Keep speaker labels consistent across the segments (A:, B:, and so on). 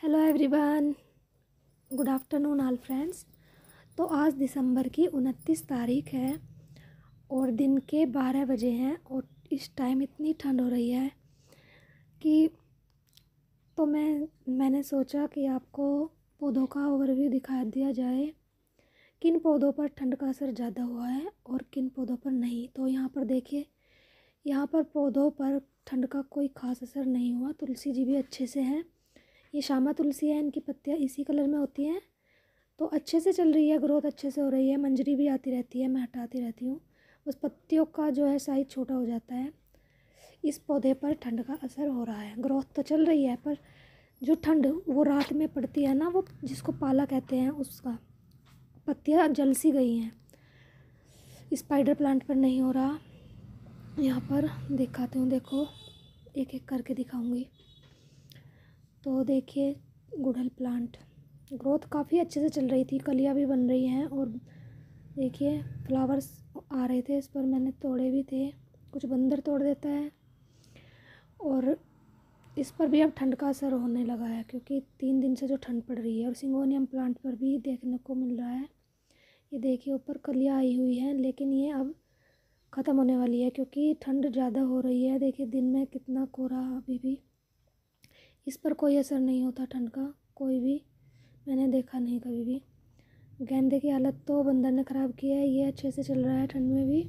A: Hello everyone, good afternoon all friends. तो आज दिसंबर की 29 तारीख है और दिन के 12 बजे हैं और इस टाइम इतनी ठंड हो रही है कि तो मैंने सोचा कि आपको पौधों का ओवरव्यू दिखा दिया जाए, किन पौधों पर ठंड का असर ज़्यादा हुआ है और किन पौधों पर नहीं। तो यहाँ पर देखिए, यहाँ पर पौधों पर ठंड का कोई ख़ास असर नहीं हुआ। तुलसी जी भी अच्छे से हैं। ये श्यामा तुलसी है, इनकी पत्तियाँ इसी कलर में होती हैं, तो अच्छे से चल रही है, ग्रोथ अच्छे से हो रही है। मंजरी भी आती रहती है, मैं हटाती रहती हूँ, बस पत्तियों का जो है साइज़ छोटा हो जाता है। इस पौधे पर ठंड का असर हो रहा है, ग्रोथ तो चल रही है, पर जो ठंड वो रात में पड़ती है ना, वो जिसको पाला कहते हैं, उसका पत्तियाँ जल सी गई हैं। स्पाइडर प्लांट पर नहीं हो रहा। यहाँ पर दिखाती हूँ, देखो एक एक करके दिखाऊंगी। तो देखिए, गुड़हल प्लांट ग्रोथ काफ़ी अच्छे से चल रही थी, कलियाँ भी बन रही हैं और देखिए फ्लावर्स आ रहे थे। इस पर मैंने तोड़े भी थे, कुछ बंदर तोड़ देता है। और इस पर भी अब ठंड का असर होने लगा है क्योंकि 3 दिन से जो ठंड पड़ रही है। और सिंगोनियम प्लांट पर भी देखने को मिल रहा है। ये देखिए ऊपर कलियाँ आई हुई हैं, लेकिन ये अब ख़त्म होने वाली है क्योंकि ठंड ज़्यादा हो रही है। देखिए दिन में कितना कोहरा, अभी भी इस पर कोई असर नहीं होता ठंड का, कोई भी मैंने देखा नहीं कभी भी। गेंदे की हालत तो बंदर ने ख़राब की है, ये अच्छे से चल रहा है। ठंड में भी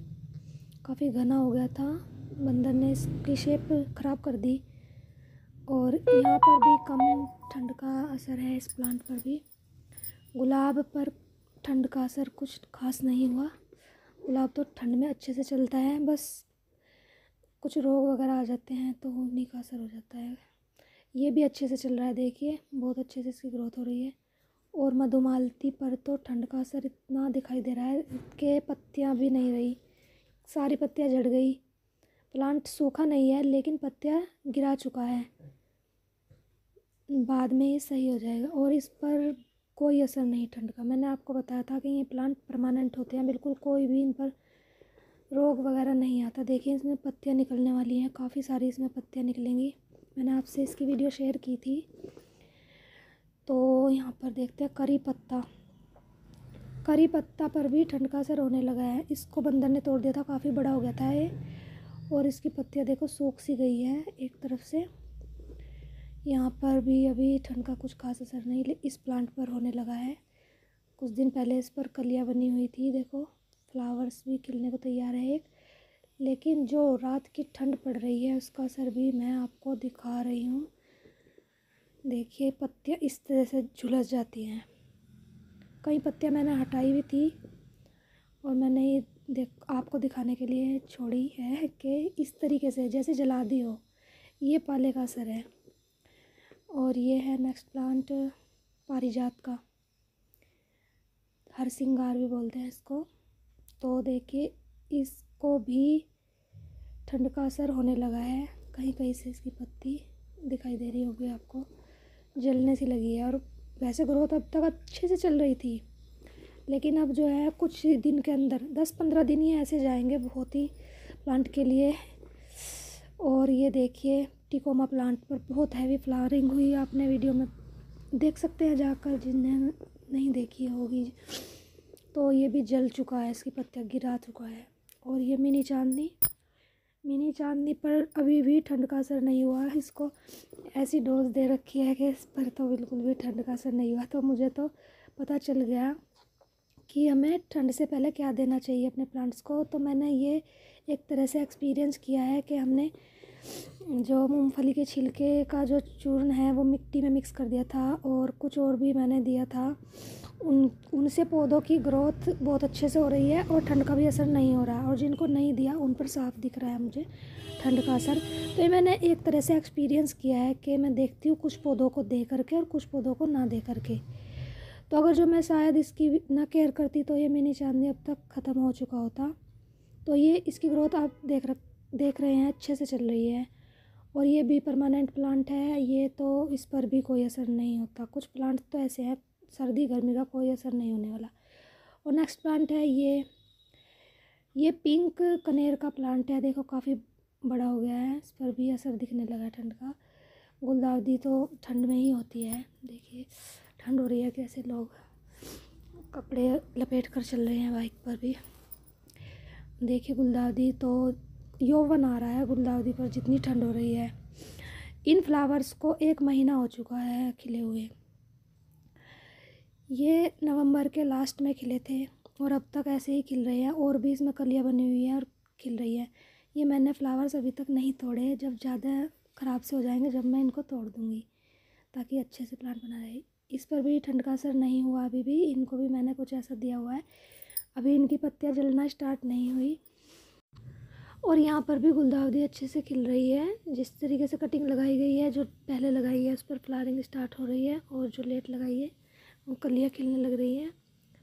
A: काफ़ी घना हो गया था, बंदर ने इसकी शेप ख़राब कर दी। और यहाँ पर भी कम ठंड का असर है, इस प्लांट पर भी। गुलाब पर ठंड का असर कुछ खास नहीं हुआ। गुलाब तो ठंड में अच्छे से चलता है, बस कुछ रोग वगैरह आ जाते हैं तो उन्हीं का असर हो जाता है। ये भी अच्छे से चल रहा है, देखिए बहुत अच्छे से इसकी ग्रोथ हो रही है। और मधुमालती पर तो ठंड का असर इतना दिखाई दे रहा है कि पत्तियां भी नहीं रही, सारी पत्तियां झड़ गई। प्लांट सूखा नहीं है लेकिन पत्तियां गिरा चुका है, बाद में ये सही हो जाएगा। और इस पर कोई असर नहीं ठंड का। मैंने आपको बताया था कि ये प्लांट परमानेंट होते हैं, बिल्कुल कोई भी इन पर रोग वगैरह नहीं आता। देखिए इसमें पत्तियां निकलने वाली हैं, काफ़ी सारी इसमें पत्तियां निकलेंगी। मैंने आपसे इसकी वीडियो शेयर की थी। तो यहाँ पर देखते हैं करी पत्ता। करी पत्ता पर भी ठंड का असर होने लगा है। इसको बंदर ने तोड़ दिया था, काफ़ी बड़ा हो गया था ये। और इसकी पत्तियाँ देखो सूख सी गई है एक तरफ से। यहाँ पर भी अभी ठंड का कुछ खास असर नहीं इस प्लांट पर होने लगा है। कुछ दिन पहले इस पर कलियाँ बनी हुई थी, देखो फ्लावर्स भी खिलने को तैयार है एक। लेकिन जो रात की ठंड पड़ रही है उसका असर भी मैं आपको दिखा रही हूँ। देखिए पत्तियाँ इस तरह से झुलस जाती हैं। कई पत्तियाँ मैंने हटाई भी थी और मैंने ये आपको दिखाने के लिए छोड़ी है कि इस तरीके से जैसे जला दी हो। ये पाले का असर है। और ये है नेक्स्ट प्लांट, पारिजात का, हर सिंगार भी बोलते हैं इसको। तो देखिए इसको भी ठंड का असर होने लगा है। कहीं कहीं से इसकी पत्ती दिखाई दे रही होगी आपको, जलने सी लगी है। और वैसे ग्रोथ अब तक अच्छे से चल रही थी, लेकिन अब जो है कुछ दिन के अंदर 10-15 दिन ही ऐसे जाएंगे बहुत ही प्लांट के लिए। और ये देखिए टिकोमा प्लांट पर बहुत हैवी फ्लावरिंग हुई, आपने वीडियो में देख सकते हैं जाकर, जिन्हें नहीं देखी होगी। तो ये भी जल चुका है, इसकी पत्तियाँ गिरा चुका है। और ये मिनी चांदनी पर अभी भी ठंड का असर नहीं हुआ। इसको ऐसी डोज दे रखी है कि इस पर तो बिल्कुल भी ठंड का असर नहीं हुआ। तो मुझे तो पता चल गया कि हमें ठंड से पहले क्या देना चाहिए अपने प्लांट्स को। तो मैंने ये एक तरह से एक्सपीरियंस किया है कि हमने जो मूंगफली के छिलके का जो चूर्ण है वो मिट्टी में मिक्स कर दिया था और कुछ और भी मैंने दिया था। उनसे पौधों की ग्रोथ बहुत अच्छे से हो रही है और ठंड का भी असर नहीं हो रहा। और जिनको नहीं दिया उन पर साफ दिख रहा है मुझे ठंड का असर। तो ये मैंने एक तरह से एक्सपीरियंस किया है कि मैं देखती हूँ कुछ पौधों को दे करके और कुछ पौधों को ना दे करके। तो अगर जो मैं शायद इसकी ना केयर करती तो ये मिनी चांदनी अब तक ख़त्म हो चुका होता। तो ये इसकी ग्रोथ आप देख रहे हैं, अच्छे से चल रही है। और ये भी परमानेंट प्लांट है, ये तो इस पर भी कोई असर नहीं होता। कुछ प्लांट तो ऐसे हैं सर्दी गर्मी का कोई असर नहीं होने वाला। और नेक्स्ट प्लांट है ये पिंक कनेर का प्लांट है, देखो काफ़ी बड़ा हो गया है, इस पर भी असर दिखने लगा है ठंड का। गुलदाउदी तो ठंड में ही होती है। देखिए ठंड हो रही है, कैसे लोग कपड़े लपेट कर चल रहे हैं बाइक पर भी। देखिए गुलदाउदी तो यौवन आ रहा है गुलदाउदी पर, जितनी ठंड हो रही है। इन फ्लावर्स को 1 महीना हो चुका है खिले हुए। ये नवंबर के लास्ट में खिले थे और अब तक ऐसे ही खिल रहे हैं, और भी इसमें कलियाँ बनी हुई हैं और खिल रही है। ये मैंने फ्लावर्स अभी तक नहीं तोड़े, जब ज़्यादा ख़राब से हो जाएंगे जब मैं इनको तोड़ दूँगी, ताकि अच्छे से प्लांट बना रहे। इस पर भी ठंड का असर नहीं हुआ अभी भी, इनको भी मैंने कुछ ऐसा दिया हुआ है, अभी इनकी पत्तियाँ जलना स्टार्ट नहीं हुई। और यहाँ पर भी गुलदाउदी अच्छे से खिल रही है। जिस तरीके से कटिंग लगाई गई है, जो पहले लगाई है उस पर फ्लावरिंग स्टार्ट हो रही है, और जो लेट लगाई है वो कलियाँ खिलने लग रही हैं।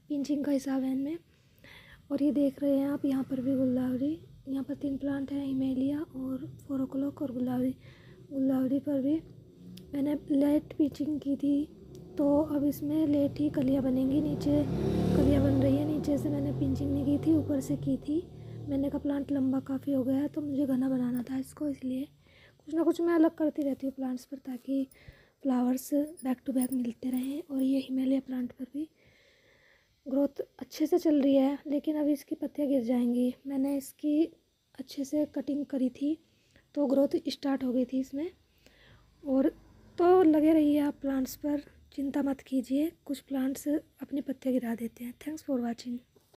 A: पिंचिंग का हिसाब है इनमें। और ये देख रहे हैं आप, यहाँ पर भी गुलदाउदी, यहाँ पर 3 प्लांट हैं, हिमेलिया और 4 o'clock और गुलदाउदी। गुलदाउदी पर भी मैंने लेट पिंचिंग की थी, तो अब इसमें लेट ही कलियाँ बनेंगी। नीचे कलियाँ बन रही है, नीचे से मैंने पिंचिंग नहीं की थी, ऊपर से की थी। मैंने कहा प्लांट लंबा काफ़ी हो गया है, तो मुझे घना बनाना था इसको, इसलिए कुछ ना कुछ मैं अलग करती रहती हूँ प्लांट्स पर, ताकि फ्लावर्स बैक टू बैक मिलते रहें। और ये हिमेलिया प्लांट पर भी ग्रोथ अच्छे से चल रही है, लेकिन अभी इसकी पत्तियाँ गिर जाएंगी। मैंने इसकी अच्छे से कटिंग करी थी, तो ग्रोथ स्टार्ट हो गई थी इसमें। और तो लगे रहिए आप प्लांट्स पर, चिंता मत कीजिए, कुछ प्लांट्स अपनी पत्तियाँ गिरा देते हैं। Thanks for watching.